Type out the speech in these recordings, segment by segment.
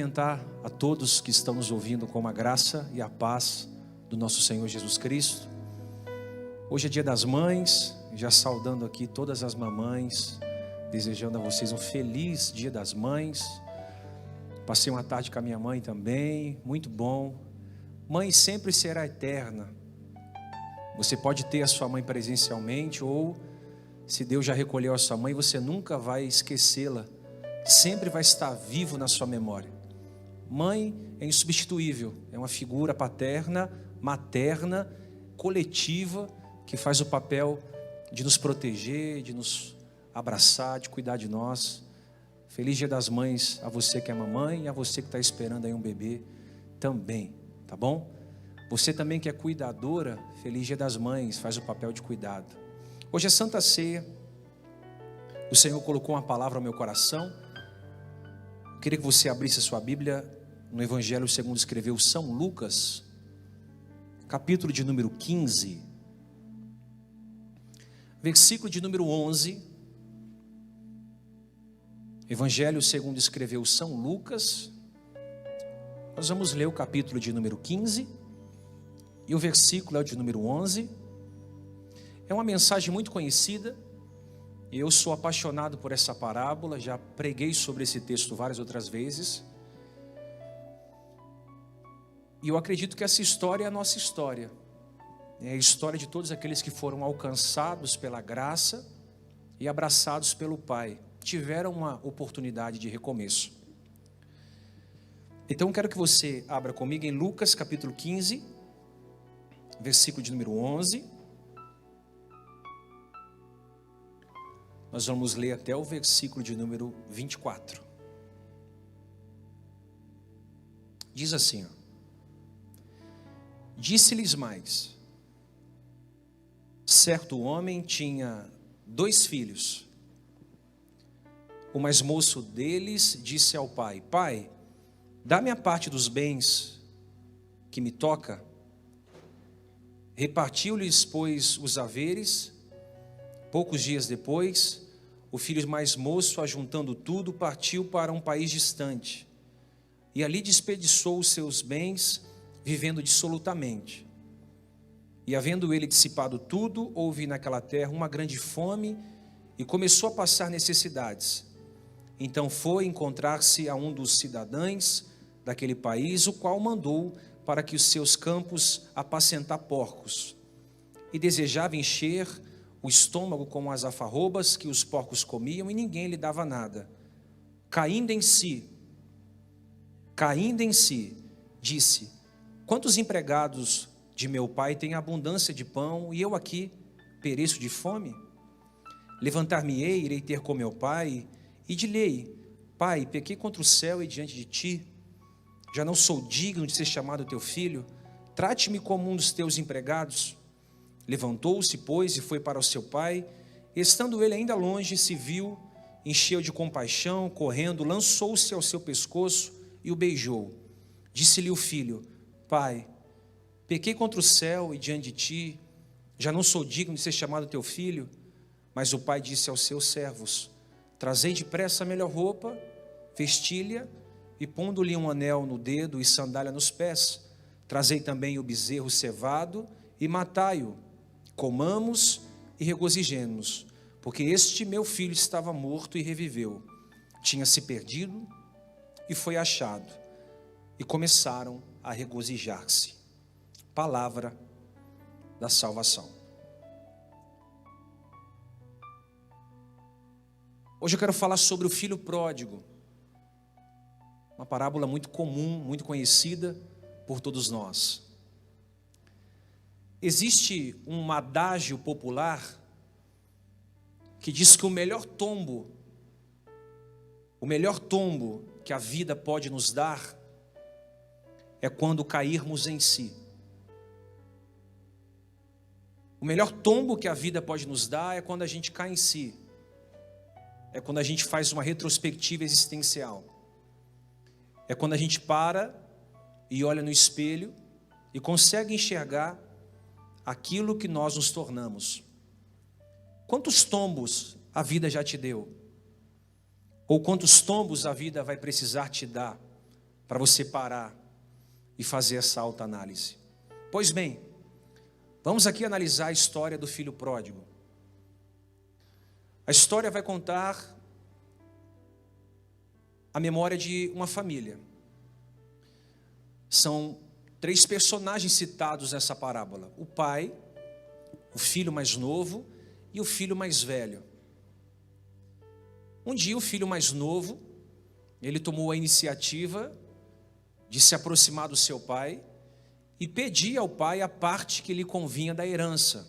cumprimentar a todos que estão nos ouvindo com a graça e a paz do nosso Senhor Jesus Cristo. Hoje é dia das mães, já saudando aqui todas as mamães, desejando a vocês um feliz dia das mães. Passei uma tarde com a minha mãe também, muito bom. Mãe sempre será eterna. Você pode ter a sua mãe presencialmente, ou se Deus já recolheu a sua mãe, você nunca vai esquecê-la. Sempre vai estar vivo na sua memória. Mãe é insubstituível, é uma figura paterna, materna, coletiva, que faz o papel de nos proteger, de nos abraçar, de cuidar de nós. Feliz Dia das Mães a você que é mamãe e a você que está esperando aí um bebê também, tá bom? Você também que é cuidadora, feliz Dia das Mães, faz o papel de cuidado. Hoje é Santa Ceia, o Senhor colocou uma palavra ao meu coração. Eu queria que você abrisse a sua Bíblia no Evangelho segundo escreveu São Lucas, capítulo de número 15, versículo de número 11. Evangelho segundo escreveu São Lucas. Nós vamos ler o capítulo de número 15 e o versículo é o de número 11. É uma mensagem muito conhecida. Eu sou apaixonado por essa parábola, já preguei sobre esse texto várias outras vezes. E eu acredito que essa história é a nossa história. É a história de todos aqueles que foram alcançados pela graça e abraçados pelo Pai. Tiveram uma oportunidade de recomeço. Então quero que você abra comigo em Lucas capítulo 15, versículo de número 11. Nós vamos ler até o versículo de número 24. Diz assim, ó: Disse-lhes mais: certo homem tinha 2 filhos. O mais moço deles disse ao pai: Pai, dá-me a parte dos bens que me toca. Repartiu-lhes, pois, os haveres. Poucos dias depois, o filho mais moço, ajuntando tudo, partiu para um país distante. E ali desperdiçou os seus bens, vivendo dissolutamente. E havendo ele dissipado tudo, houve naquela terra uma grande fome, e começou a passar necessidades. Então foi encontrar-se a um dos cidadãos daquele país, o qual mandou para que os seus campos apacentar porcos. E desejava encher o estômago com as alfarrobas que os porcos comiam, e ninguém lhe dava nada. Caindo em si, disse: quantos empregados de meu pai têm abundância de pão, e eu aqui pereço de fome? Levantar-me-ei, irei ter com meu pai, e dir-lhe: Pai, pequei contra o céu e diante de ti, já não sou digno de ser chamado teu filho, trate-me como um dos teus empregados. Levantou-se, pois, e foi para o seu pai. Estando ele ainda longe, se viu, encheu de compaixão, correndo, lançou-se ao seu pescoço e o beijou. Disse-lhe o filho: Pai, pequei contra o céu e diante de ti, já não sou digno de ser chamado teu filho. Mas o pai disse aos seus servos: Trazei depressa a melhor roupa, vestilha, e pondo-lhe um anel no dedo e sandália nos pés. Trazei também o bezerro cevado e matai-o. Comamos e regozijemos, porque este meu filho estava morto e reviveu. Tinha se perdido e foi achado. E começaram a regozijar-se. Palavra da salvação. Hoje eu quero falar sobre o filho pródigo. Uma parábola muito comum, muito conhecida por todos nós. Existe um adágio popular que diz que o melhor tombo que a vida pode nos dar é quando cairmos em si. O melhor tombo que a vida pode nos dar é quando a gente cai em si. É quando a gente faz uma retrospectiva existencial. É quando a gente para e olha no espelho e consegue enxergar aquilo que nós nos tornamos. Quantos tombos a vida já te deu? Ou quantos tombos a vida vai precisar te dar para você parar e fazer essa autoanálise. Pois bem, vamos aqui analisar a história do filho pródigo. A história vai contar a memória de uma família. São 3 personagens citados nessa parábola: o pai, o filho mais novo e o filho mais velho. Um dia o filho mais novo, ele tomou a iniciativa de se aproximar do seu pai e pedir ao pai a parte que lhe convinha da herança.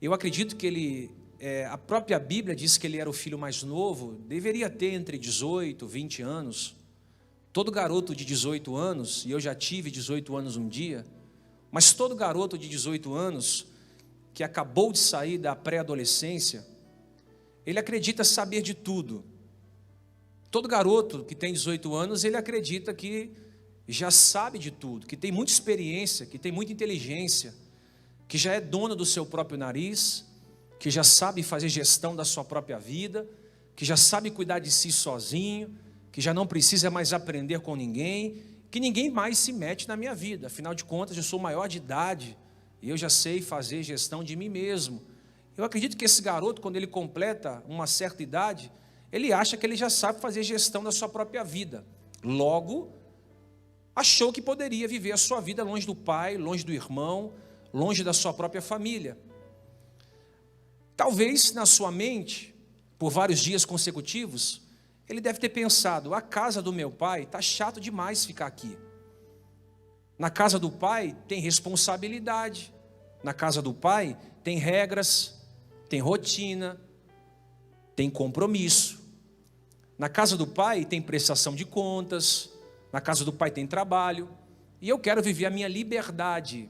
Eu acredito que a própria Bíblia diz que ele era o filho mais novo, deveria ter entre 18 e 20 anos. Todo garoto de 18 anos, e eu já tive 18 anos um dia, mas todo garoto de 18 anos, que acabou de sair da pré-adolescência, ele acredita saber de tudo. Todo garoto que tem 18 anos, ele acredita que já sabe de tudo, que tem muita experiência, que tem muita inteligência, que já é dono do seu próprio nariz, que já sabe fazer gestão da sua própria vida, que já sabe cuidar de si sozinho, que já não precisa mais aprender com ninguém, que ninguém mais se mete na minha vida. Afinal de contas, eu sou maior de idade e eu já sei fazer gestão de mim mesmo. Eu acredito que esse garoto, quando ele completa uma certa idade, ele acha que ele já sabe fazer gestão da sua própria vida. Logo, achou que poderia viver a sua vida longe do pai, longe do irmão, longe da sua própria família. Talvez na sua mente, por vários dias consecutivos, ele deve ter pensado: a casa do meu pai está chato demais ficar aqui. Na casa do pai tem responsabilidade. Na casa do pai tem regras, tem rotina, tem compromisso. Na casa do pai tem prestação de contas. Na casa do pai tem trabalho. E eu quero viver a minha liberdade.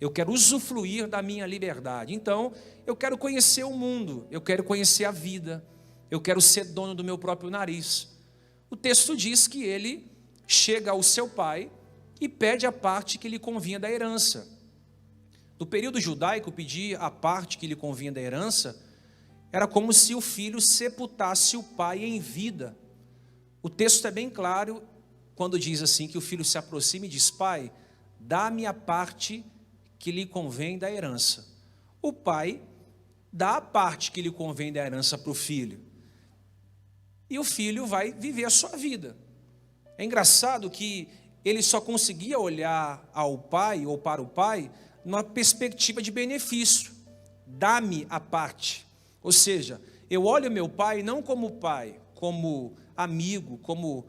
Eu quero usufruir da minha liberdade. Então, eu quero conhecer o mundo. Eu quero conhecer a vida. Eu quero ser dono do meu próprio nariz. O texto diz que ele chega ao seu pai e pede a parte que lhe convinha da herança. No período judaico, pedir a parte que lhe convinha da herança era como se o filho sepultasse o pai em vida. O texto é bem claro quando diz assim, que o filho se aproxima e diz: pai, dá-me a parte que lhe convém da herança. O pai dá a parte que lhe convém da herança para o filho. E o filho vai viver a sua vida. É engraçado que ele só conseguia olhar ao pai ou para o pai numa perspectiva de benefício. Dá-me a parte. Ou seja, eu olho meu pai não como pai, como amigo, como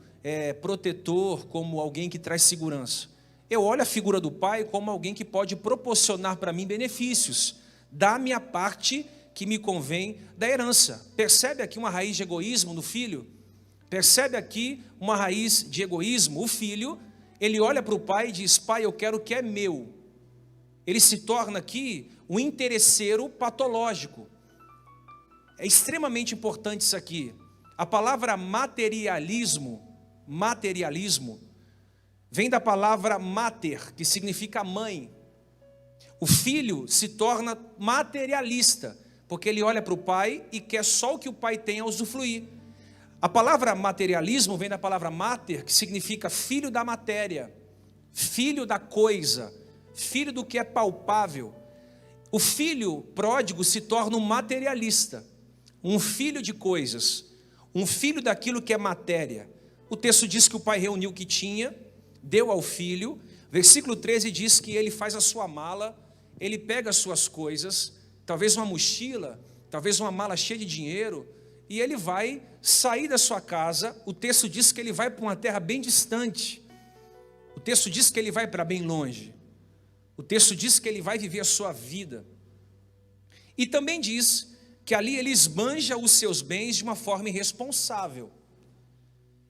protetor, como alguém que traz segurança. Eu olho a figura do pai como alguém que pode proporcionar para mim benefícios. Dá-me a parte que me convém da herança. Percebe aqui uma raiz de egoísmo no filho? Percebe aqui uma raiz de egoísmo? O filho, ele olha para o pai e diz: pai, eu quero o que é meu. Ele se torna aqui um interesseiro patológico. É extremamente importante isso aqui. A palavra materialismo, vem da palavra mater, que significa mãe. O filho se torna materialista, porque ele olha para o pai e quer só o que o pai tem a usufruir. A palavra materialismo vem da palavra mater, que significa filho da matéria, filho da coisa, filho do que é palpável. O filho pródigo se torna um materialista, um filho de coisas, um filho daquilo que é matéria. O texto diz que o pai reuniu o que tinha, deu ao filho. Versículo 13 diz que ele faz a sua mala, ele pega as suas coisas, talvez uma mochila, talvez uma mala cheia de dinheiro, e ele vai sair da sua casa. O texto diz que ele vai para uma terra bem distante. O texto diz que ele vai para bem longe. O texto diz que ele vai viver a sua vida. E também diz que ali ele esbanja os seus bens de uma forma irresponsável.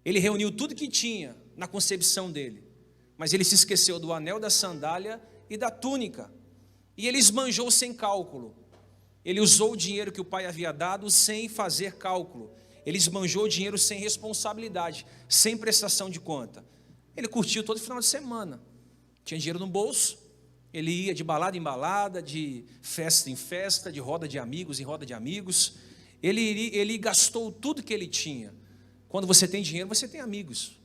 Ele reuniu tudo que tinha na concepção dele, mas ele se esqueceu do anel, da sandália e da túnica. E ele esbanjou sem cálculo. Ele usou o dinheiro que o pai havia dado sem fazer cálculo. Ele esbanjou o dinheiro sem responsabilidade, sem prestação de conta. Ele curtiu todo final de semana. Tinha dinheiro no bolso. Ele ia de balada em balada, de festa em festa, de roda de amigos em roda de amigos. Ele gastou tudo que ele tinha. Quando você tem dinheiro, você tem amigos.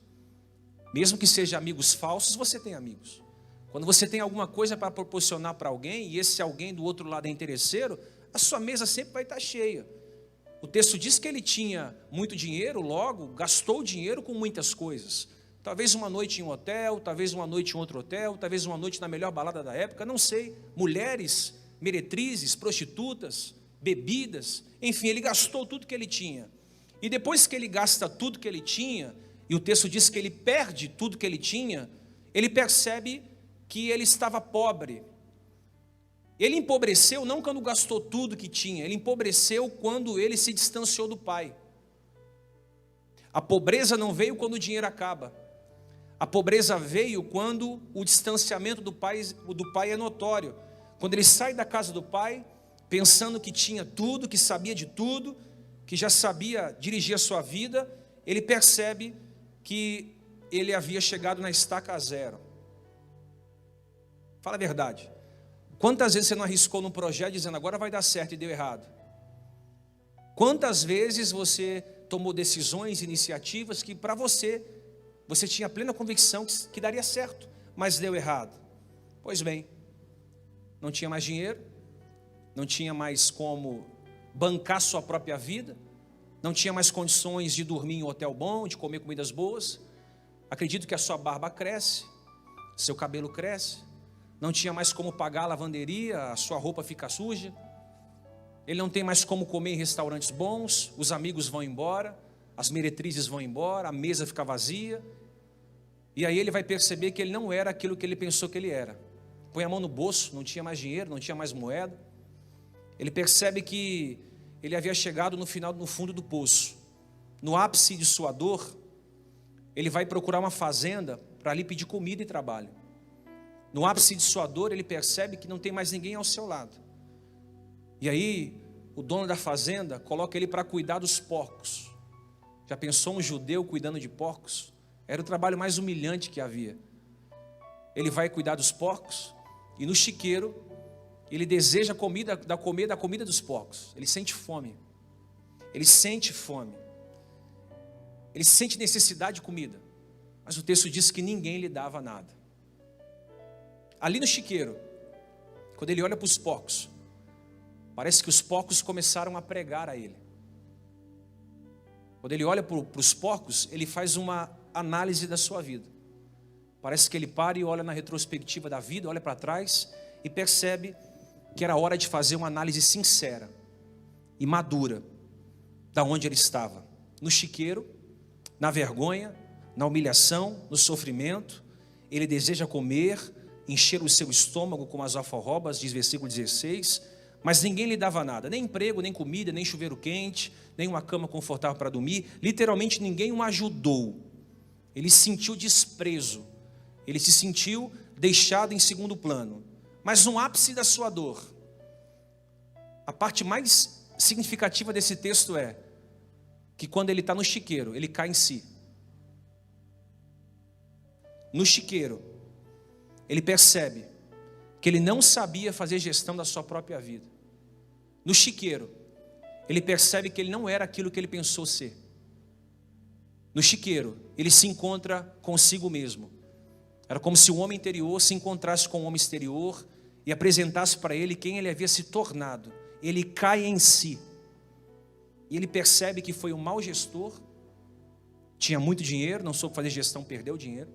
Mesmo que sejam amigos falsos, você tem amigos. Quando você tem alguma coisa para proporcionar para alguém, e esse alguém do outro lado é interesseiro, a sua mesa sempre vai estar cheia. O texto diz que ele tinha muito dinheiro, logo gastou dinheiro com muitas coisas. Talvez uma noite em um hotel, talvez uma noite em outro hotel, talvez uma noite na melhor balada da época, não sei. Mulheres, meretrizes, prostitutas, bebidas, enfim, ele gastou tudo que ele tinha. E depois que ele gasta tudo que ele tinha, e o texto diz que ele perde tudo que ele tinha, ele percebe que ele estava pobre. Ele empobreceu não quando gastou tudo que tinha, ele empobreceu quando ele se distanciou do pai. A pobreza não veio quando o dinheiro acaba. A pobreza veio quando o distanciamento do pai é notório. Quando ele sai da casa do pai, pensando que tinha tudo, que sabia de tudo, que já sabia dirigir a sua vida, ele percebe que ele havia chegado na estaca zero. Fala a verdade. Quantas vezes você não arriscou num projeto dizendo agora vai dar certo e deu errado? Quantas vezes você tomou decisões, iniciativas que para você tinha plena convicção que daria certo, mas deu errado? Pois bem, não tinha mais dinheiro, não tinha mais como bancar sua própria vida, não tinha mais condições de dormir em um hotel bom, de comer comidas boas. Acredito que a sua barba cresce, seu cabelo cresce, não tinha mais como pagar a lavanderia, a sua roupa fica suja, ele não tem mais como comer em restaurantes bons, os amigos vão embora, as meretrizes vão embora, a mesa fica vazia, e aí ele vai perceber que ele não era aquilo que ele pensou que ele era. Põe a mão no bolso, não tinha mais dinheiro, não tinha mais moeda, ele percebe que ele havia chegado no fundo do poço, no ápice de sua dor, ele vai procurar uma fazenda para ali pedir comida e trabalho. No ápice de sua dor, ele percebe que não tem mais ninguém ao seu lado. E aí, o dono da fazenda coloca ele para cuidar dos porcos. Já pensou um judeu cuidando de porcos? Era o trabalho mais humilhante que havia. Ele vai cuidar dos porcos e no chiqueiro, ele deseja da comida dos porcos. Ele sente fome. Ele sente fome. Ele sente necessidade de comida. Mas o texto diz que ninguém lhe dava nada. Ali no chiqueiro, quando ele olha para os porcos, parece que os porcos começaram a pregar a ele. Quando ele olha para os porcos, ele faz uma análise da sua vida. Parece que ele para e olha na retrospectiva da vida, olha para trás e percebe que era hora de fazer uma análise sincera e madura da onde ele estava. No chiqueiro, na vergonha, na humilhação, no sofrimento. Ele deseja comer, encher o seu estômago com as alfarrobas, diz versículo 16, mas ninguém lhe dava nada, nem emprego, nem comida, nem chuveiro quente, nem uma cama confortável para dormir. Literalmente ninguém o ajudou. Ele sentiu desprezo, ele se sentiu deixado em segundo plano. Mas no ápice da sua dor, a parte mais significativa desse texto é que quando ele está no chiqueiro, ele cai em si. No chiqueiro, ele percebe que ele não sabia fazer gestão da sua própria vida. No chiqueiro, ele percebe que ele não era aquilo que ele pensou ser. No chiqueiro, ele se encontra consigo mesmo. Era como se o homem interior se encontrasse com o homem exterior e apresentasse para ele quem ele havia se tornado. Ele cai em si. E ele percebe que foi um mau gestor, tinha muito dinheiro, não soube fazer gestão, perdeu o dinheiro.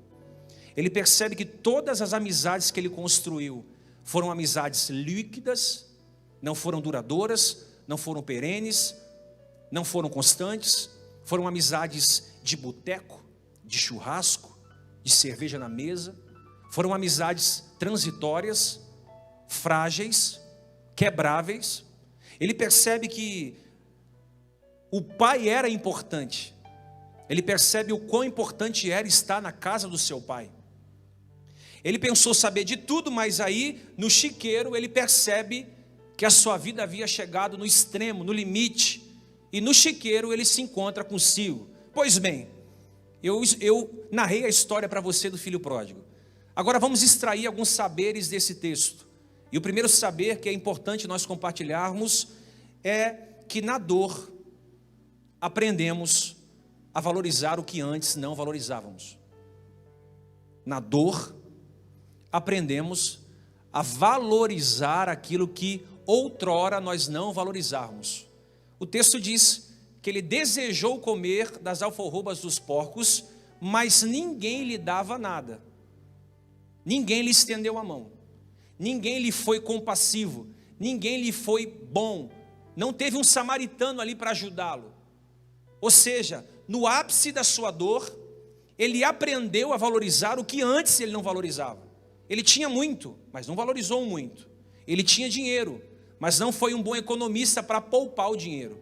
Ele percebe que todas as amizades que ele construiu foram amizades líquidas, não foram duradouras, não foram perenes, não foram constantes, foram amizades de boteco, de churrasco, de cerveja na mesa, foram amizades transitórias, frágeis, quebráveis. Ele percebe que o pai era importante, ele percebe o quão importante era estar na casa do seu pai. Ele pensou saber de tudo, mas aí no chiqueiro ele percebe que a sua vida havia chegado no extremo, no limite, e no chiqueiro ele se encontra consigo. Pois bem, eu narrei a história para você do filho pródigo. Agora vamos extrair alguns saberes desse texto. E o primeiro saber que é importante nós compartilharmos é que na dor aprendemos a valorizar o que antes não valorizávamos. na dor, aprendemos a valorizar aquilo que outrora nós não valorizarmos. O texto diz que ele desejou comer das alforrobas dos porcos, mas ninguém lhe dava nada. Ninguém lhe estendeu a mão. Ninguém lhe foi compassivo. Ninguém lhe foi bom. Não teve um samaritano ali para ajudá-lo. Ou seja, no ápice da sua dor, ele aprendeu a valorizar o que antes ele não valorizava. Ele tinha muito, mas não valorizou muito. Ele tinha dinheiro, mas não foi um bom economista para poupar o dinheiro.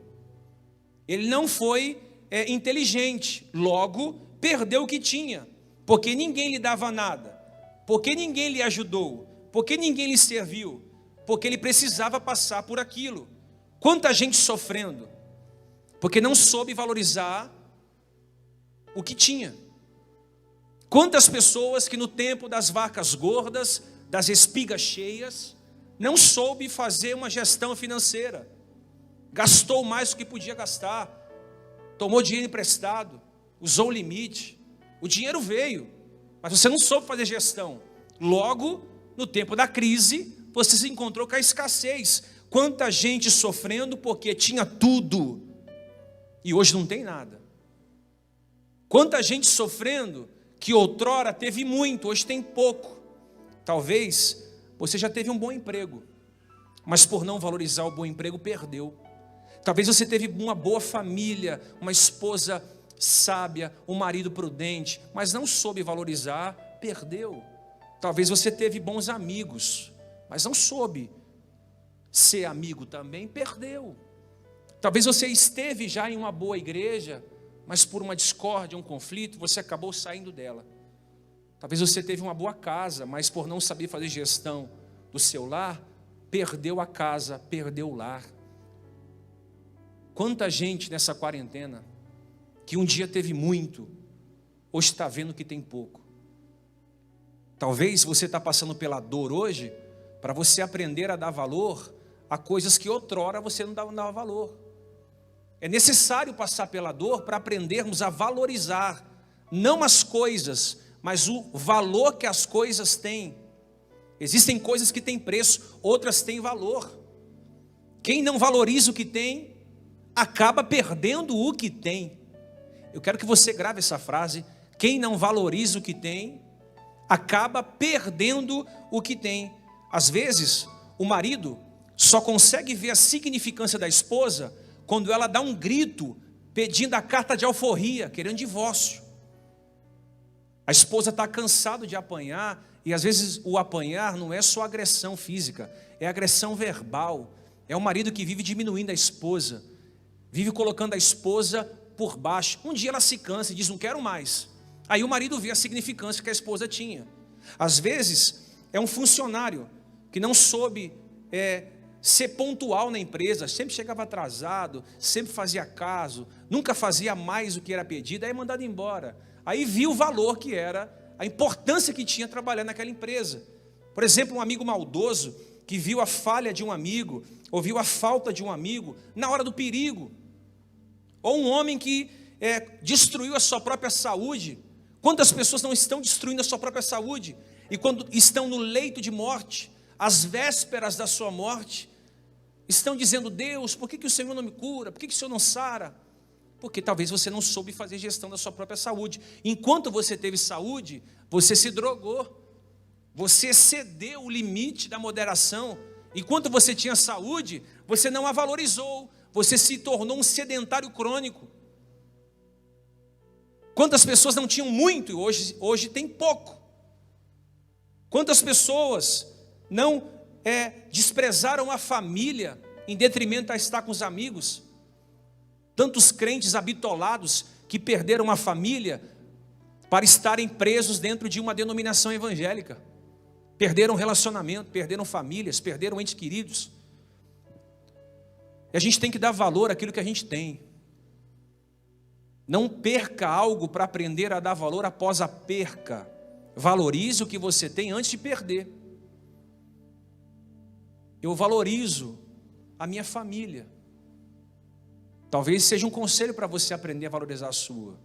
Ele não foi inteligente, logo perdeu o que tinha, porque ninguém lhe dava nada, porque ninguém lhe ajudou, porque ninguém lhe serviu, porque ele precisava passar por aquilo. Quanta gente sofrendo, porque não soube valorizar o que tinha. Quantas pessoas que no tempo das vacas gordas, das espigas cheias, não soube fazer uma gestão financeira, gastou mais do que podia gastar, tomou dinheiro emprestado, usou o limite, o dinheiro veio, mas você não soube fazer gestão. Logo, no tempo da crise, você se encontrou com a escassez. Quanta gente sofrendo porque tinha tudo e hoje não tem nada. Quanta gente sofrendo que outrora teve muito, hoje tem pouco. Talvez você já teve um bom emprego, mas por não valorizar o bom emprego, perdeu. Talvez você teve uma boa família, uma esposa sábia, um marido prudente, mas não soube valorizar, perdeu. Talvez você teve bons amigos, mas não soube ser amigo também, perdeu. Talvez você esteve já em uma boa igreja, mas por uma discórdia, um conflito, você acabou saindo dela. Talvez você teve uma boa casa, mas por não saber fazer gestão do seu lar, perdeu a casa, perdeu o lar. Quanta gente nessa quarentena, que um dia teve muito, hoje está vendo que tem pouco. Talvez você está passando pela dor hoje, para você aprender a dar valor a coisas que outrora você não dava valor. É necessário passar pela dor para aprendermos a valorizar, não as coisas, mas o valor que as coisas têm. Existem coisas que têm preço, outras têm valor. Quem não valoriza o que tem, acaba perdendo o que tem. Eu quero que você grave essa frase: quem não valoriza o que tem, acaba perdendo o que tem. Às vezes, o marido só consegue ver a significância da esposa quando ela dá um grito pedindo a carta de alforria, querendo divórcio. A esposa está cansada de apanhar, e às vezes o apanhar não é só agressão física, é agressão verbal. É o marido que vive diminuindo a esposa, vive colocando a esposa por baixo. Um dia ela se cansa e diz: não quero mais. Aí o marido vê a significância que a esposa tinha. Às vezes é um funcionário que não soube ser pontual na empresa, sempre chegava atrasado, sempre fazia caso, nunca fazia mais do que era pedido, aí é mandado embora. Aí viu o valor que era, a importância que tinha trabalhar naquela empresa. Por exemplo, um amigo maldoso que viu a falha de um amigo, ou viu a falta de um amigo na hora do perigo. Ou um homem que destruiu a sua própria saúde. Quantas pessoas não estão destruindo a sua própria saúde? E quando estão no leito de morte, às vésperas da sua morte, estão dizendo: Deus, por que o Senhor não me cura? Por que o Senhor não sara? Porque talvez você não soube fazer gestão da sua própria saúde. Enquanto você teve saúde, você se drogou. Você excedeu o limite da moderação. Enquanto você tinha saúde, você não a valorizou. Você se tornou um sedentário crônico. Quantas pessoas não tinham muito e hoje tem pouco? Quantas pessoas não desprezaram a família em detrimento a estar com os amigos? Tantos crentes habitolados que perderam a família para estarem presos dentro de uma denominação evangélica. Perderam relacionamento, perderam famílias, perderam entes queridos. E a gente tem que dar valor àquilo que a gente tem. Não perca algo para aprender a dar valor após a perca. Valorize o que você tem antes de perder. Eu valorizo a minha família. Talvez seja um conselho para você aprender a valorizar a sua.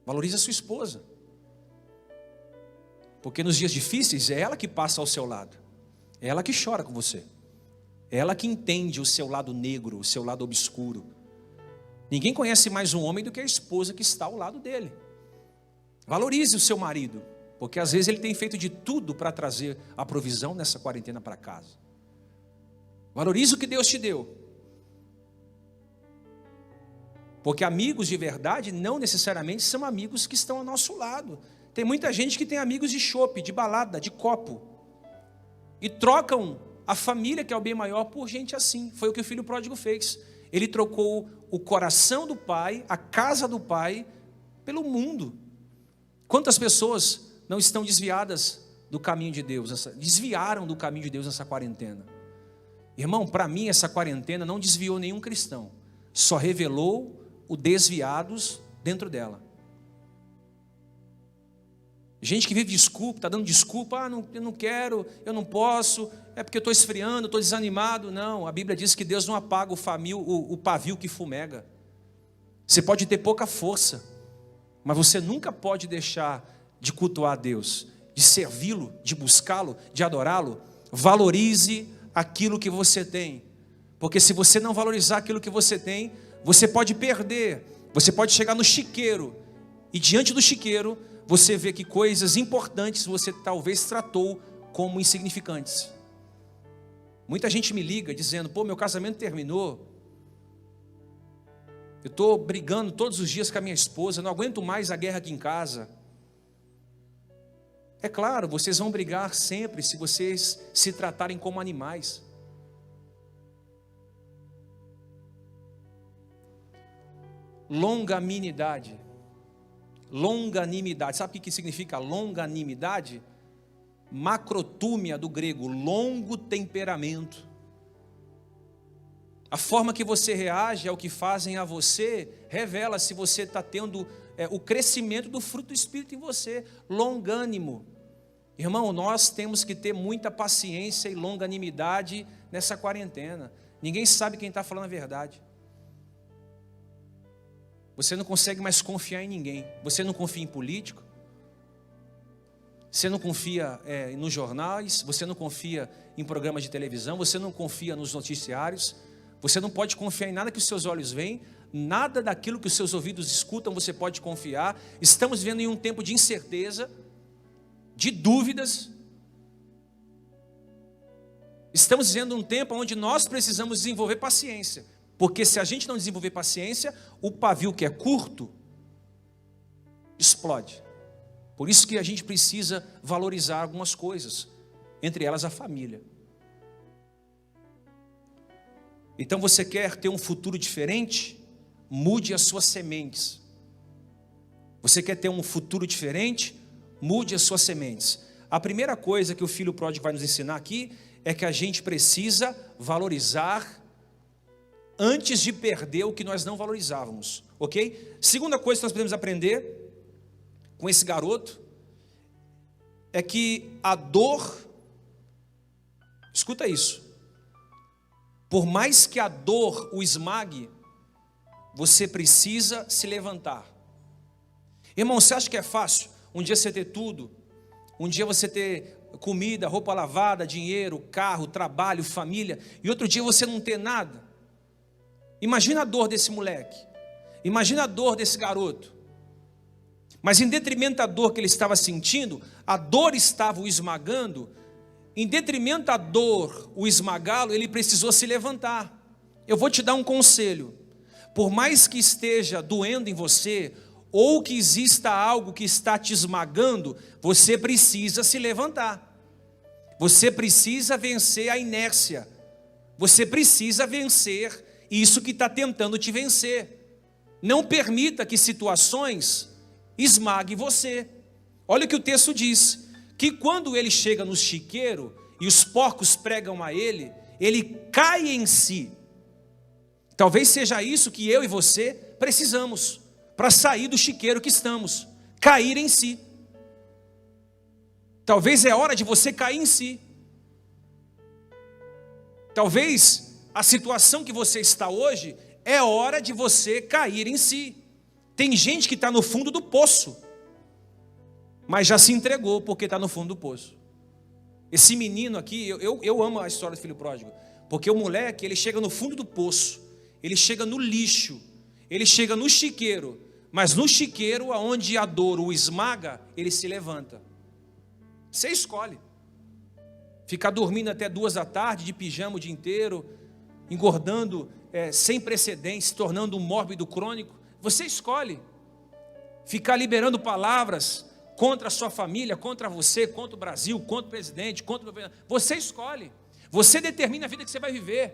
Valorize a sua esposa. Porque nos dias difíceis é ela que passa ao seu lado. É ela que chora com você. É ela que entende o seu lado negro, o seu lado obscuro. Ninguém conhece mais um homem do que a esposa que está ao lado dele. Valorize o seu marido, porque às vezes ele tem feito de tudo para trazer a provisão nessa quarentena para casa. Valorize o que Deus te deu. Porque amigos de verdade não necessariamente são amigos que estão ao nosso lado. Tem muita gente que tem amigos de chope, de balada, de copo. E trocam a família, que é o bem maior, por gente assim. Foi o que o filho pródigo fez. Ele trocou o coração do pai, a casa do pai, pelo mundo. Quantas pessoas não estão desviadas do caminho de Deus? Desviaram do caminho de Deus nessa quarentena. Irmão, para mim essa quarentena não desviou nenhum cristão. Só revelou os desviados dentro dela. Gente que vive desculpa, está dando desculpa, eu não quero, eu não posso, é porque eu estou esfriando, estou desanimado. Não, a Bíblia diz que Deus não apaga o pavio que fumega. Você pode ter pouca força, mas você nunca pode deixar de cultuar a Deus, de servi-lo, de buscá-lo, de adorá-lo. Valorize aquilo que você tem, porque se você não valorizar aquilo que você tem, você pode perder. Você pode chegar no chiqueiro, e diante do chiqueiro, você vê que coisas importantes você talvez tratou como insignificantes. Muita gente me liga dizendo, pô, meu casamento terminou, eu estou brigando todos os dias com a minha esposa, não aguento mais a guerra aqui em casa. É claro, vocês vão brigar sempre se vocês se tratarem como animais. Longanimidade. Longanimidade. Sabe o que significa longanimidade? Macrotúmia do grego, longo temperamento. A forma que você reage ao que fazem a você revela se você está tendo o crescimento do fruto do Espírito em você. Longânimo. Irmão, nós temos que ter muita paciência e longanimidade nessa quarentena. Ninguém sabe quem está falando a verdade. Você não consegue mais confiar em ninguém. Você não confia em político. Você não confia nos jornais. Você não confia em programas de televisão. Você não confia nos noticiários. Você não pode confiar em nada que os seus olhos veem. Nada daquilo que os seus ouvidos escutam você pode confiar. Estamos vivendo em um tempo de incerteza, de dúvidas. Estamos vivendo um tempo onde nós precisamos desenvolver paciência. Porque se a gente não desenvolver paciência, o pavio que é curto, explode. Por isso que a gente precisa valorizar algumas coisas, entre elas a família. Então você quer ter um futuro diferente? Mude as suas sementes. Você quer ter um futuro diferente? Mude as suas sementes. A primeira coisa que o filho pródigo vai nos ensinar aqui é que a gente precisa valorizar antes de perder o que nós não valorizávamos, ok? Segunda coisa que nós podemos aprender com esse garoto é que a dor, escuta isso, por mais que a dor o esmague, você precisa se levantar. Irmão, você acha que é fácil um dia você ter tudo, um dia você ter comida, roupa lavada, dinheiro, carro, trabalho, família, e outro dia você não ter nada? Imagina a dor desse moleque, imagina a dor desse garoto. Mas em detrimento da dor que ele estava sentindo, a dor estava o esmagando. Em detrimento da dor o esmagá-lo, ele precisou se levantar. Eu vou te dar um conselho. Por mais que esteja doendo em você, ou que exista algo que está te esmagando, você precisa se levantar. Você precisa vencer a inércia. Você precisa vencer isso que está tentando te vencer. Não permita que situações esmaguem você. Olha o que o texto diz, que quando ele chega no chiqueiro e os porcos pregam a ele, ele cai em si. Talvez seja isso que eu e você precisamos para sair do chiqueiro que estamos, cair em si. Talvez é hora de você cair em si. Talvez a situação que você está hoje é hora de você cair em si. Tem gente que está no fundo do poço, mas já se entregou porque está no fundo do poço. Esse menino aqui, eu amo a história do filho pródigo, porque o moleque, ele chega no fundo do poço, ele chega no lixo, ele chega no chiqueiro, mas no chiqueiro, aonde a dor o esmaga, ele se levanta. Você escolhe. Ficar dormindo até 2 da tarde, de pijama o dia inteiro, engordando sem precedentes, se tornando um mórbido crônico. Você escolhe. Ficar liberando palavras contra a sua família, contra você, contra o Brasil, contra o presidente, contra o governador. Você escolhe. Você determina a vida que você vai viver.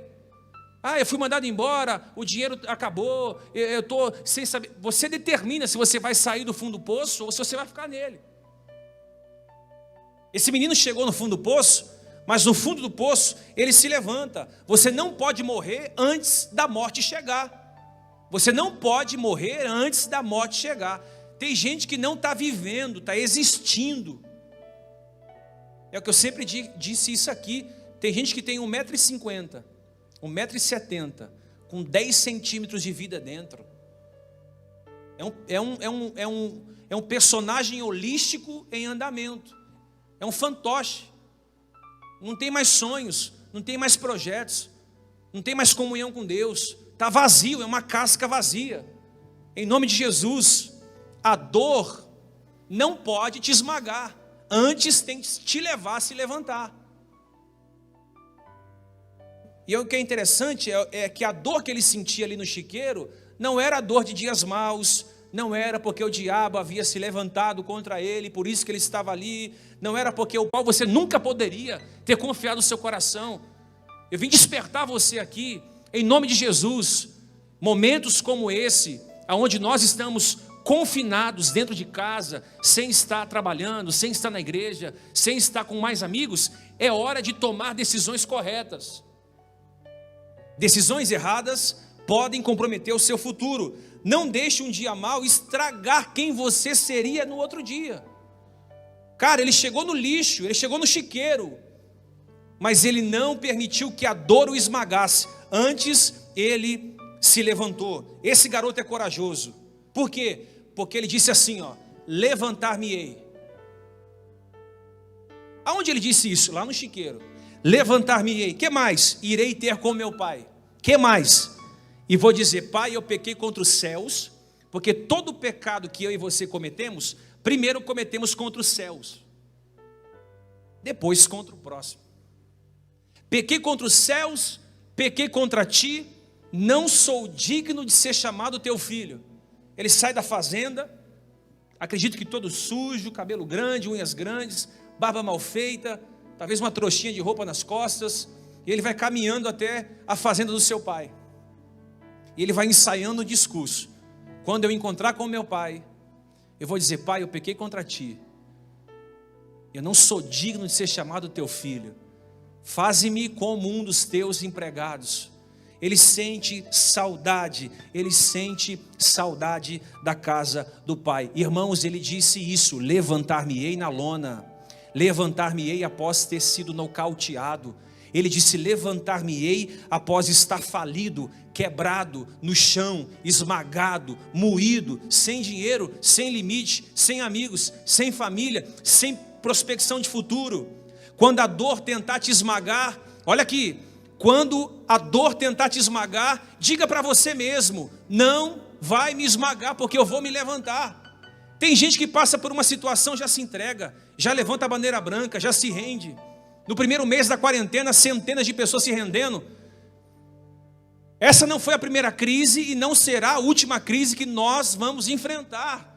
Eu fui mandado embora, o dinheiro acabou, eu estou sem saber. Você determina se você vai sair do fundo do poço ou se você vai ficar nele. Esse menino chegou no fundo do poço, mas no fundo do poço ele se levanta. Você não pode morrer antes da morte chegar. Você não pode morrer antes da morte chegar. Tem gente que não está vivendo, está existindo. É o que eu sempre disse isso aqui. Tem gente que tem 1,50 m, 1,70 m, com 10 centímetros de vida dentro. É um personagem holístico em andamento. É um fantoche. Não tem mais sonhos, não tem mais projetos, não tem mais comunhão com Deus. Está vazio, é uma casca vazia. Em nome de Jesus, a dor não pode te esmagar. Antes tem que te levar a se levantar. E o que é interessante é que a dor que ele sentia ali no chiqueiro não era a dor de dias maus, não era porque o diabo havia se levantado contra ele, por isso que ele estava ali, não era porque o qual você nunca poderia ter confiado no seu coração. Eu vim despertar você aqui, em nome de Jesus. Momentos como esse, onde nós estamos confinados dentro de casa, sem estar trabalhando, sem estar na igreja, sem estar com mais amigos, é hora de tomar decisões corretas. Decisões erradas podem comprometer o seu futuro. Não deixe um dia mau estragar quem você seria no outro dia. Cara, ele chegou no lixo, ele chegou no chiqueiro, mas ele não permitiu que a dor o esmagasse. Antes ele se levantou. Esse garoto é corajoso. Por quê? Porque ele disse assim, levantar-me-ei. Aonde ele disse isso? Lá no chiqueiro. Levantar-me-ei. Que mais? Irei ter com meu pai. Que mais? E vou dizer, pai, eu pequei contra os céus, porque todo pecado que eu e você cometemos, primeiro cometemos contra os céus, depois contra o próximo. Pequei contra os céus, pequei contra ti, não sou digno de ser chamado teu filho. Ele sai da fazenda, acredito que todo sujo, cabelo grande, unhas grandes, barba mal feita, talvez uma trouxinha de roupa nas costas, e ele vai caminhando até a fazenda do seu pai. E ele vai ensaiando o discurso. Quando eu encontrar com meu pai, eu vou dizer, pai, eu pequei contra ti. Eu não sou digno de ser chamado teu filho. Faze-me como um dos teus empregados. Ele sente saudade da casa do pai. Irmãos, ele disse isso, levantar-me-ei na lona, levantar-me-ei após ter sido nocauteado. Ele disse, levantar-me-ei após estar falido, quebrado, no chão, esmagado, moído, sem dinheiro, sem limite, sem amigos, sem família, sem prospecção de futuro. Quando a dor tentar te esmagar, olha aqui, quando a dor tentar te esmagar, diga para você mesmo, não vai me esmagar, porque eu vou me levantar. Tem gente que passa por uma situação, já se entrega, já levanta a bandeira branca, já se rende. No primeiro mês da quarentena, centenas de pessoas se rendendo. Essa não foi a primeira crise e não será a última crise que nós vamos enfrentar.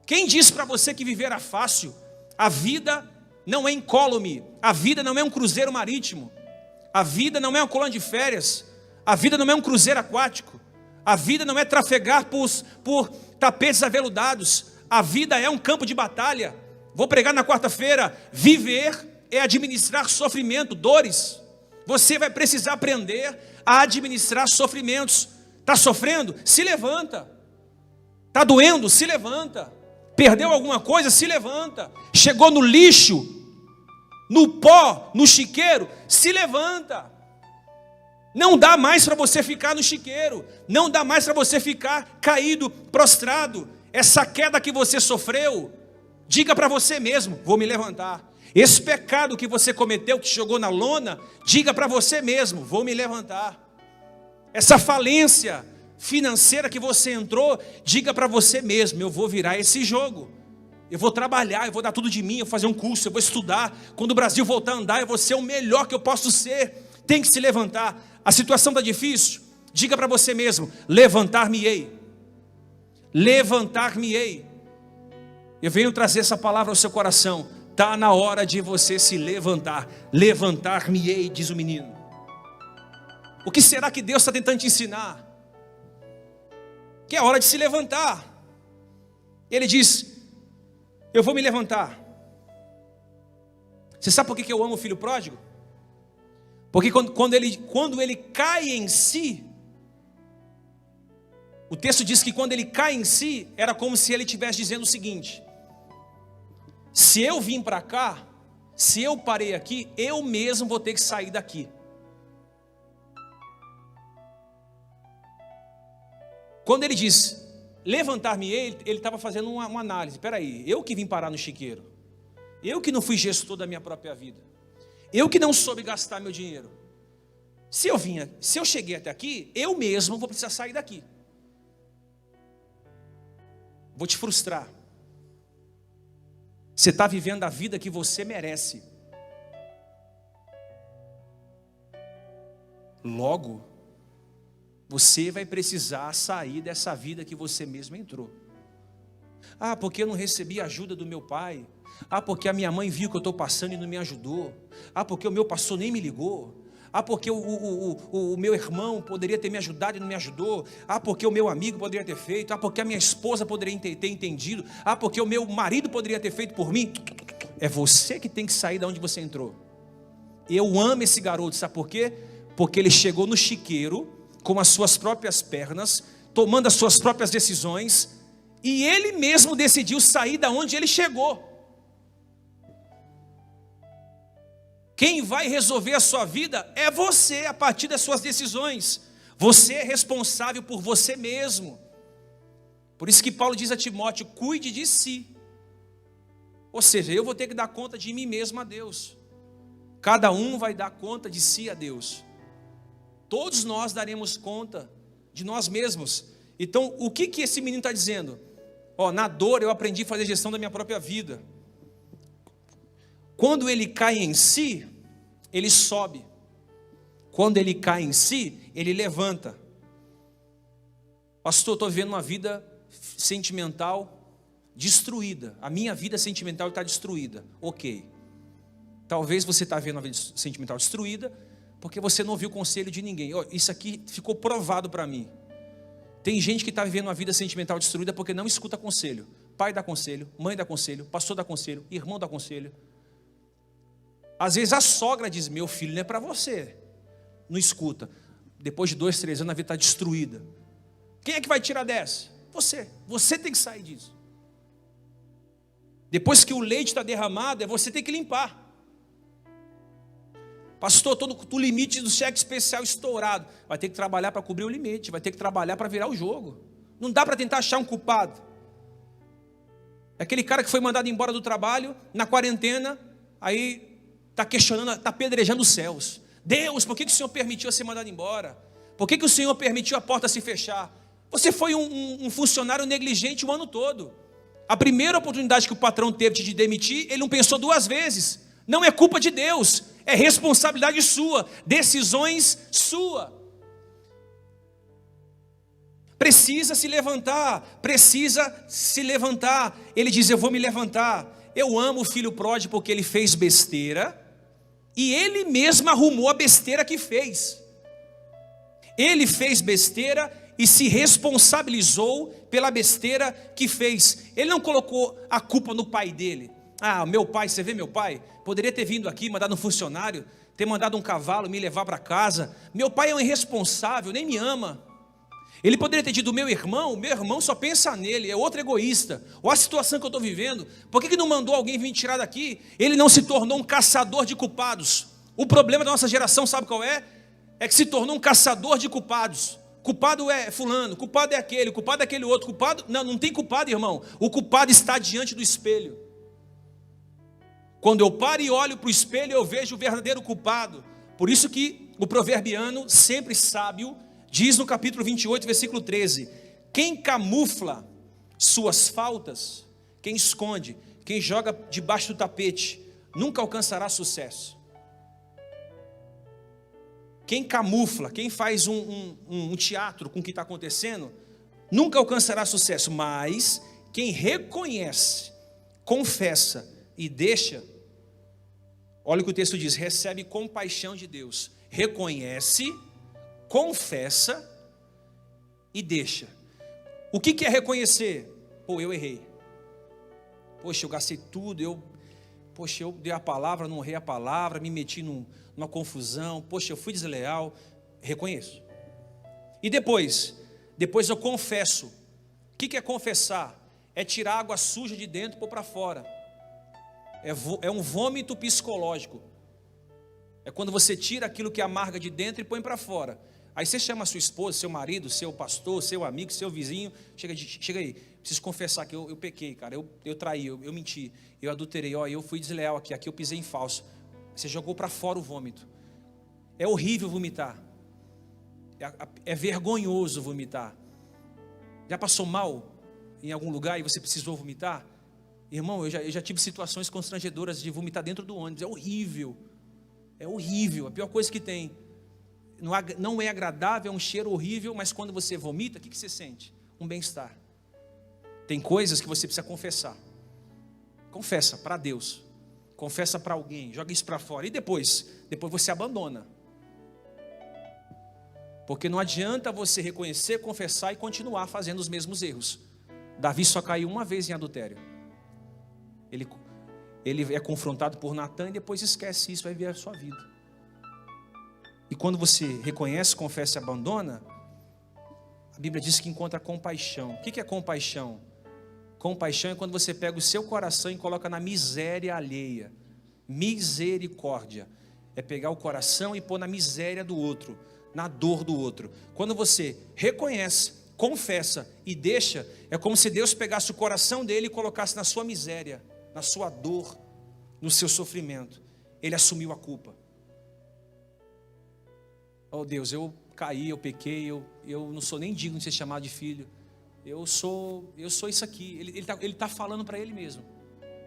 Quem disse para você que viver é fácil? A vida não é incólume, a vida não é um cruzeiro marítimo, a vida não é uma colônia de férias, a vida não é um cruzeiro aquático, a vida não é trafegar por tapetes aveludados, a vida é um campo de batalha. Vou pregar na quarta-feira, viver é administrar sofrimento, dores. Você vai precisar aprender a administrar sofrimentos. Está sofrendo? Se levanta. Está doendo? Se levanta. Perdeu alguma coisa? Se levanta. Chegou no lixo, no pó, no chiqueiro? Se levanta. Não dá mais para você ficar no chiqueiro. Não dá mais para você ficar caído, prostrado. Essa queda que você sofreu, diga para você mesmo: vou me levantar. Esse pecado que você cometeu, que te jogou na lona, diga para você mesmo: vou me levantar. Essa falência financeira que você entrou, diga para você mesmo: eu vou virar esse jogo. Eu vou trabalhar, eu vou dar tudo de mim, eu vou fazer um curso, eu vou estudar. Quando o Brasil voltar a andar, eu vou ser o melhor que eu posso ser. Tem que se levantar. A situação está difícil, diga para você mesmo: levantar-me-ei. Levantar-me-ei. Eu venho trazer essa palavra ao seu coração. Está na hora de você se levantar. Levantar-me-ei, diz o menino. O que será que Deus está tentando te ensinar? Que é hora de se levantar. Ele diz: eu vou me levantar. Você sabe por que eu amo o filho pródigo? Porque quando ele cai em si, o texto diz que quando ele cai em si, era como se ele estivesse dizendo o seguinte: se eu vim para cá, se eu parei aqui, eu mesmo vou ter que sair daqui. Quando ele diz levantar-me-ei, ele estava fazendo uma análise. Espera aí, eu que vim parar no chiqueiro, eu que não fui gestor da minha própria vida, eu que não soube gastar meu dinheiro. Se eu cheguei até aqui, eu mesmo vou precisar sair daqui. Vou te frustrar. Você está vivendo a vida que você merece. Logo, você vai precisar sair dessa vida que você mesmo entrou. Ah, porque eu não recebi ajuda do meu pai. Ah, porque a minha mãe viu que eu estou passando e não me ajudou. Ah, porque o meu pastor nem me ligou. Ah, porque o meu irmão poderia ter me ajudado e não me ajudou. Ah, porque o meu amigo poderia ter feito. Ah, porque a minha esposa poderia ter entendido. Ah, porque o meu marido poderia ter feito por mim. É você que tem que sair de onde você entrou. Eu amo esse garoto, sabe por quê? Porque ele chegou no chiqueiro com as suas próprias pernas, tomando as suas próprias decisões, e ele mesmo decidiu sair da onde ele chegou. Quem vai resolver a sua vida é você, a partir das suas decisões. Você é responsável por você mesmo. Por isso que Paulo diz a Timóteo: cuide de si. Ou seja, eu vou ter que dar conta de mim mesmo a Deus. Cada um vai dar conta de si a Deus. Todos nós daremos conta de nós mesmos. Então, o que esse menino está dizendo? Na dor eu aprendi a fazer gestão da minha própria vida. Quando ele cai em si, ele sobe. Quando ele cai em si, ele levanta. Pastor, eu estou vivendo uma vida sentimental destruída. A minha vida sentimental está destruída. Ok. Talvez você está vendo uma vida sentimental destruída porque você não ouviu o conselho de ninguém. Isso aqui ficou provado para mim. Tem gente que está vivendo uma vida sentimental destruída porque não escuta conselho. Pai dá conselho, mãe dá conselho, pastor dá conselho, irmão dá conselho. Às vezes a sogra diz: meu filho, não é para você. Não escuta. Depois de 2, 3 anos a vida está destruída. Quem é que vai tirar dessa? Você tem que sair disso. Depois que o leite está derramado, é você que tem que limpar. Pastor, o limite do cheque especial estourado. Vai ter que trabalhar para cobrir o limite. Vai ter que trabalhar para virar o jogo. Não dá para tentar achar um culpado. Aquele cara que foi mandado embora do trabalho, na quarentena, aí está questionando, está apedrejando os céus. Deus, por que o Senhor permitiu eu ser mandado embora? Por que o Senhor permitiu a porta se fechar? Você foi um funcionário negligente o ano todo. A primeira oportunidade que o patrão teve de te demitir, ele não pensou 2 vezes. Não é culpa de Deus, é responsabilidade sua, decisões sua. Precisa se levantar. Ele diz: eu vou me levantar. Eu amo o filho pródigo porque ele fez besteira e ele mesmo arrumou a besteira que fez. Ele fez besteira e se responsabilizou pela besteira que fez. Ele não colocou a culpa no pai dele. Ah, meu pai, você vê meu pai? Poderia ter vindo aqui, mandado um funcionário, ter mandado um cavalo, me levar para casa. Meu pai é um irresponsável, nem me ama. Ele poderia ter dito: meu irmão só pensa nele, é outro egoísta. Olha a situação que eu estou vivendo. Por que não mandou alguém vir me tirar daqui? Ele não se tornou um caçador de culpados. O problema da nossa geração, sabe qual é? É que se tornou um caçador de culpados. Culpado é fulano, culpado é aquele outro, culpado... Não tem culpado, irmão. O culpado está diante do espelho. Quando eu paro e olho para o espelho, eu vejo o verdadeiro culpado. Por isso que o proverbiano, sempre sábio, diz no capítulo 28, versículo 13: quem camufla suas faltas, quem esconde, quem joga debaixo do tapete, nunca alcançará sucesso. Quem camufla, quem faz um teatro com o que está acontecendo, nunca alcançará sucesso. Mas quem reconhece, confessa e deixa, olha o que o texto diz: recebe compaixão de Deus. Reconhece, confessa e deixa. O que é reconhecer? Pô, eu errei. Poxa, eu gastei tudo, eu dei a palavra, não honrei a palavra, me meti numa confusão, poxa, eu fui desleal. Reconheço. E depois eu confesso. O que é confessar? É tirar a água suja de dentro e pôr para fora. É um vômito psicológico. É quando você tira aquilo que amarga de dentro e põe para fora. Aí você chama a sua esposa, seu marido, seu pastor, seu amigo, seu vizinho. Chega aí, preciso confessar que eu pequei, cara. Eu traí, eu menti, eu adulterei, eu fui desleal aqui eu pisei em falso. Você jogou para fora o vômito. É horrível vomitar. É vergonhoso vomitar. Já passou mal em algum lugar e você precisou vomitar? Irmão, eu já tive situações constrangedoras de vomitar dentro do ônibus. É horrível. É horrível. A pior coisa que tem. Não é agradável, é um cheiro horrível, mas quando você vomita, o que você sente? Um bem-estar. Tem coisas que você precisa confessar. Confessa para Deus. Confessa para alguém. Joga isso para fora. E depois você abandona. Porque não adianta você reconhecer, confessar e continuar fazendo os mesmos erros. Davi só caiu uma vez em adultério. Ele é confrontado por Natan e depois esquece isso, vai ver a sua vida. E quando você reconhece, confessa e abandona, a Bíblia diz que encontra compaixão. O que é compaixão? Compaixão é quando você pega o seu coração e coloca na miséria alheia. Misericórdia é pegar o coração e pôr na miséria do outro, na dor do outro. Quando você reconhece, confessa e deixa, é como se Deus pegasse o coração dele e colocasse na sua miséria, na sua dor, no seu sofrimento. Ele assumiu a culpa. Oh Deus, eu caí, eu pequei, eu não sou nem digno de ser chamado de filho. Eu sou isso aqui. Ele está falando para ele mesmo.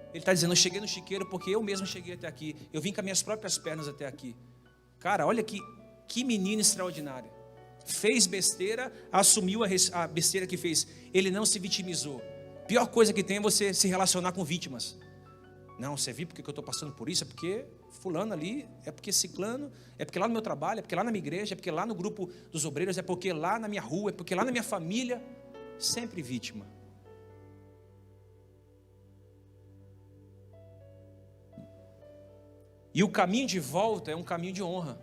Ele está dizendo: eu cheguei no chiqueiro porque eu mesmo cheguei até aqui. Eu vim com as minhas próprias pernas até aqui. Cara, olha que menino extraordinário. Fez besteira, assumiu a besteira que fez. Ele não se vitimizou. Pior coisa que tem é você se relacionar com vítimas. Não, você viu porque eu estou passando por isso? É porque fulano ali, é porque ciclano, é porque lá no meu trabalho, é porque lá na minha igreja, é porque lá no grupo dos obreiros, é porque lá na minha rua, é porque lá na minha família. Sempre vítima. E o caminho de volta é um caminho de honra.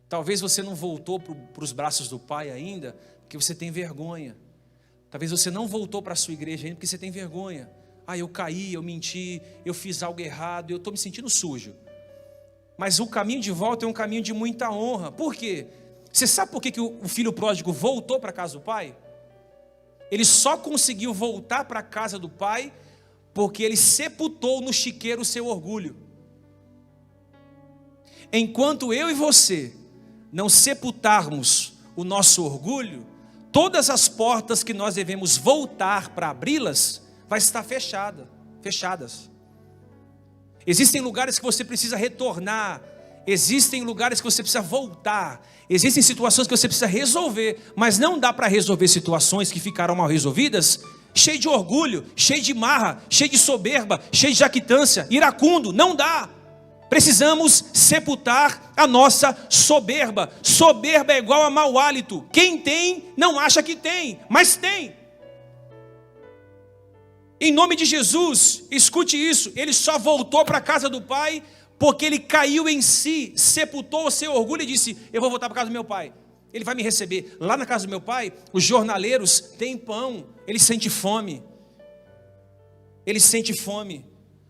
Talvez você não voltou para os braços do Pai ainda, porque você tem vergonha. Talvez você não voltou para a sua igreja ainda, porque você tem vergonha. Eu caí, eu menti, eu fiz algo errado, eu estou me sentindo sujo. Mas o caminho de volta é um caminho de muita honra. Por quê? Você sabe por que o filho pródigo voltou para a casa do pai? Ele só conseguiu voltar para a casa do pai porque ele sepultou no chiqueiro o seu orgulho. Enquanto eu e você não sepultarmos o nosso orgulho, todas as portas que nós devemos voltar para abri-las, vai estar fechadas. Existem lugares que você precisa retornar, existem lugares que você precisa voltar, existem situações que você precisa resolver, mas não dá para resolver situações que ficaram mal resolvidas, cheio de orgulho, cheio de marra, cheio de soberba, cheio de jactância, iracundo. Não dá. Precisamos sepultar a nossa soberba. Soberba é igual a mau hálito. Quem tem não acha que tem, mas tem. Em nome de Jesus, escute isso, ele só voltou para a casa do pai porque ele caiu em si, sepultou o seu orgulho e disse: eu vou voltar para a casa do meu pai, ele vai me receber. Lá na casa do meu pai, os jornaleiros têm pão, ele sente fome.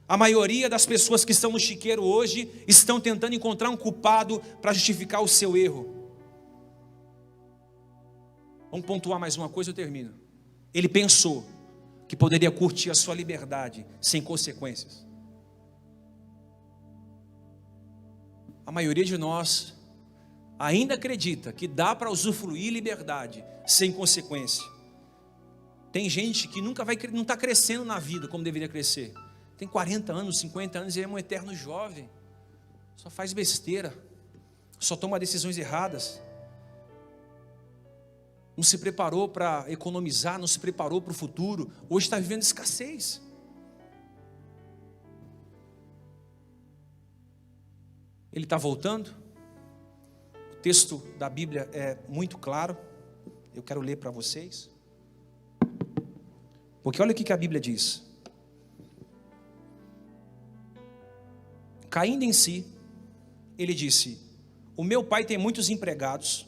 A maioria das pessoas que estão no chiqueiro hoje estão tentando encontrar um culpado para justificar o seu erro. Vamos pontuar mais uma coisa e eu termino. Ele pensou que poderia curtir a sua liberdade sem consequências. maioria de nós ainda acredita que dá para usufruir liberdade sem consequência. Tem gente que não está crescendo na vida como deveria crescer. Tem 40 anos, 50 anos e é um eterno jovem. Só faz besteira. Só toma decisões erradas. Não se preparou para economizar, não se preparou para o futuro. Hoje está vivendo escassez. Ele está voltando. O texto da Bíblia é muito claro. Eu quero ler para vocês. Porque olha o que a Bíblia diz. Caindo em si, ele disse: o meu pai tem muitos empregados,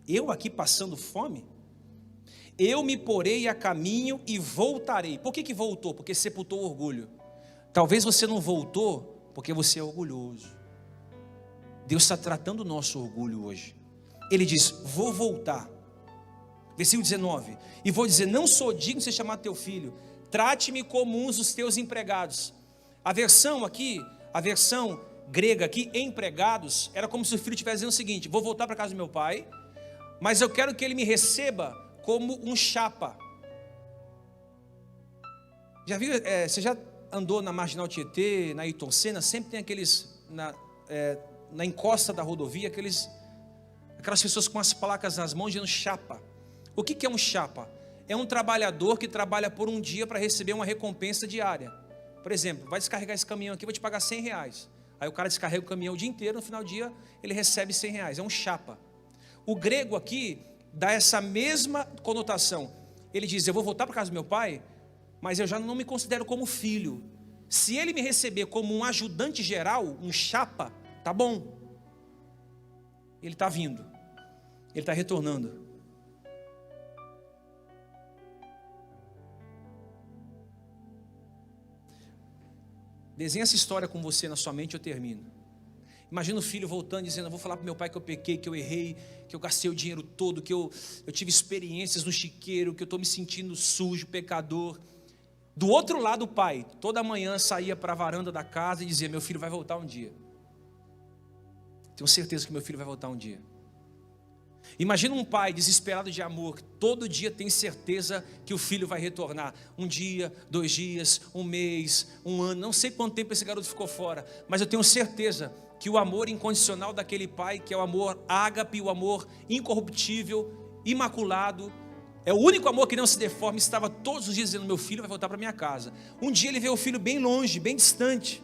eu aqui passando fome? Eu me porei a caminho e voltarei. Por que voltou? Porque sepultou o orgulho. Talvez você não voltou porque você é orgulhoso. Deus está tratando o nosso orgulho hoje. Ele diz: vou voltar. Versículo 19: e vou dizer, não sou digno de ser chamado teu filho, trate-me como uns dos teus empregados. A versão grega aqui, empregados, era como se o filho estivesse dizendo o seguinte: vou voltar para a casa do meu pai, mas eu quero que ele me receba como um chapa. Já viu, você já andou na Marginal Tietê, na Ayrton Senna? Sempre tem aqueles, na encosta da rodovia, aquelas pessoas com as placas nas mãos dizendo chapa. O que é um chapa? É um trabalhador que trabalha por um dia para receber uma recompensa diária. Por exemplo, vai descarregar esse caminhão aqui, vou te pagar R$100. Aí o cara descarrega o caminhão o dia inteiro, no final do dia ele recebe R$100. É um chapa. O grego aqui dá essa mesma conotação. Ele diz: eu vou voltar para casa do meu pai, mas eu já não me considero como filho. Se ele me receber como um ajudante geral, um chapa, tá bom. Ele está vindo. Ele está retornando. Desenha essa história com você na sua mente e eu termino. Imagina o filho voltando dizendo: eu vou falar para meu pai que eu pequei, que eu errei, que eu gastei o dinheiro todo, que eu tive experiências no chiqueiro, que eu estou me sentindo sujo, pecador. Do outro lado, o pai toda manhã saía para a varanda da casa e dizia: meu filho vai voltar um dia. Tenho certeza que meu filho vai voltar um dia. Imagina um pai desesperado de amor, que todo dia tem certeza que o filho vai retornar. Um dia, 2 dias, 1 mês, 1 ano, não sei quanto tempo esse garoto ficou fora, mas eu tenho certeza que o amor incondicional daquele pai, que é o amor ágape, o amor incorruptível, imaculado, é o único amor que não se deforma, estava todos os dias dizendo: meu filho vai voltar para minha casa. Um dia ele vê o filho bem longe, bem distante.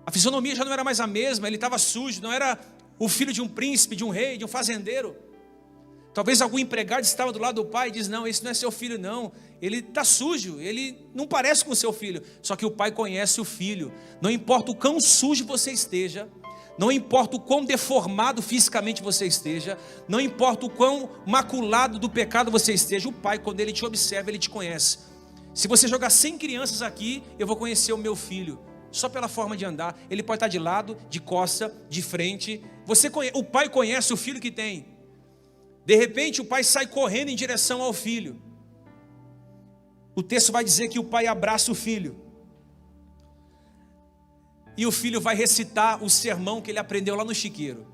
A fisionomia já não era mais a mesma, ele estava sujo, não era o filho de um príncipe, de um rei, de um fazendeiro. Talvez algum empregado estava do lado do pai e diz: não, esse não é seu filho não, ele está sujo, ele não parece com o seu filho. Só que o pai conhece o filho. Não importa o quão sujo você esteja, não importa o quão deformado fisicamente você esteja, não importa o quão maculado do pecado você esteja, o pai, quando ele te observa, ele te conhece. Se você jogar 100 crianças aqui, eu vou conhecer o meu filho. Só pela forma de andar. Ele pode estar de lado, de costa, de frente. O pai conhece o filho que tem. De repente o pai sai correndo em direção ao filho. O texto vai dizer que o pai abraça o filho. E o filho vai recitar o sermão que ele aprendeu lá no chiqueiro.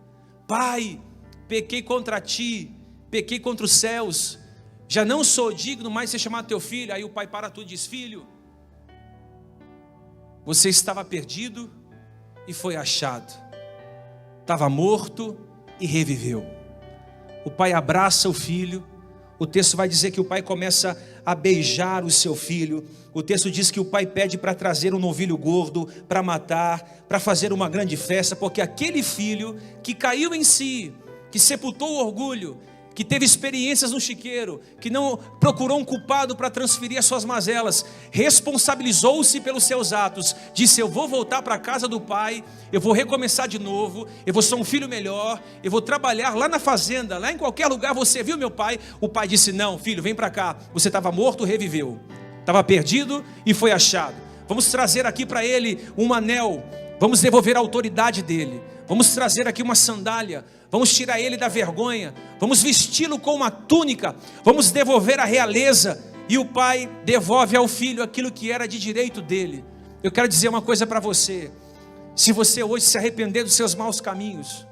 Pai, pequei contra ti, pequei contra os céus, já não sou digno mais de ser chamado teu filho. Aí o pai para tudo e diz: filho, você estava perdido e foi achado. Estava morto e reviveu. O pai abraça o filho. O texto vai dizer que o pai começa a beijar o seu filho. O texto diz que o pai pede para trazer um novilho gordo, para matar, para fazer uma grande festa, porque aquele filho que caiu em si, que sepultou o orgulho, que teve experiências no chiqueiro, que não procurou um culpado para transferir as suas mazelas, responsabilizou-se pelos seus atos, disse: eu vou voltar para a casa do pai, eu vou recomeçar de novo, eu vou ser um filho melhor, eu vou trabalhar lá na fazenda, lá em qualquer lugar. Você viu meu pai? O pai disse: não, filho, vem para cá, você estava morto, reviveu, estava perdido e foi achado. Vamos trazer aqui para ele um anel, vamos devolver a autoridade dele, vamos trazer aqui uma sandália, vamos tirar ele da vergonha, vamos vesti-lo com uma túnica, vamos devolver a realeza. E o pai devolve ao filho aquilo que era de direito dele. Eu quero dizer uma coisa para você: Se você hoje se arrepender dos seus maus caminhos,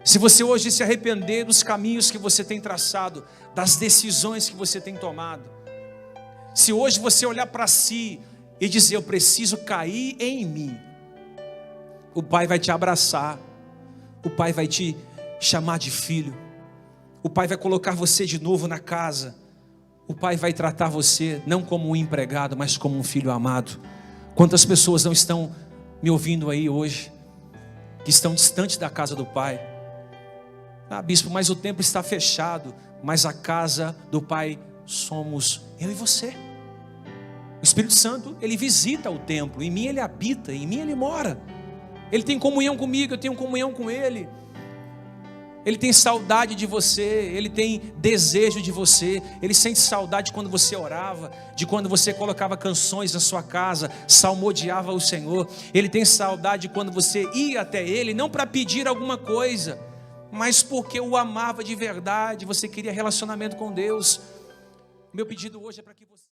se você hoje se arrepender dos caminhos que você tem traçado, das decisões que você tem tomado, se hoje você olhar para si e dizer, eu preciso cair em mim, o Pai vai te abraçar, o Pai vai te chamar de filho, o Pai vai colocar você de novo na casa, o Pai vai tratar você não como um empregado, mas como um filho amado. Quantas pessoas não estão me ouvindo aí hoje, que estão distantes da casa do Pai? Ah, bispo, mas o templo está fechado. Mas a casa do Pai somos eu e você. O Espírito Santo, Ele visita o templo. Em mim Ele habita, em mim Ele mora. Ele tem comunhão comigo, eu tenho comunhão com Ele. Ele tem saudade de você, Ele tem desejo de você. Ele sente saudade quando você orava, de quando você colocava canções na sua casa, salmodiava o Senhor. Ele tem saudade quando você ia até Ele, não para pedir alguma coisa, mas porque o amava de verdade, você queria relacionamento com Deus. Meu pedido hoje é para que você...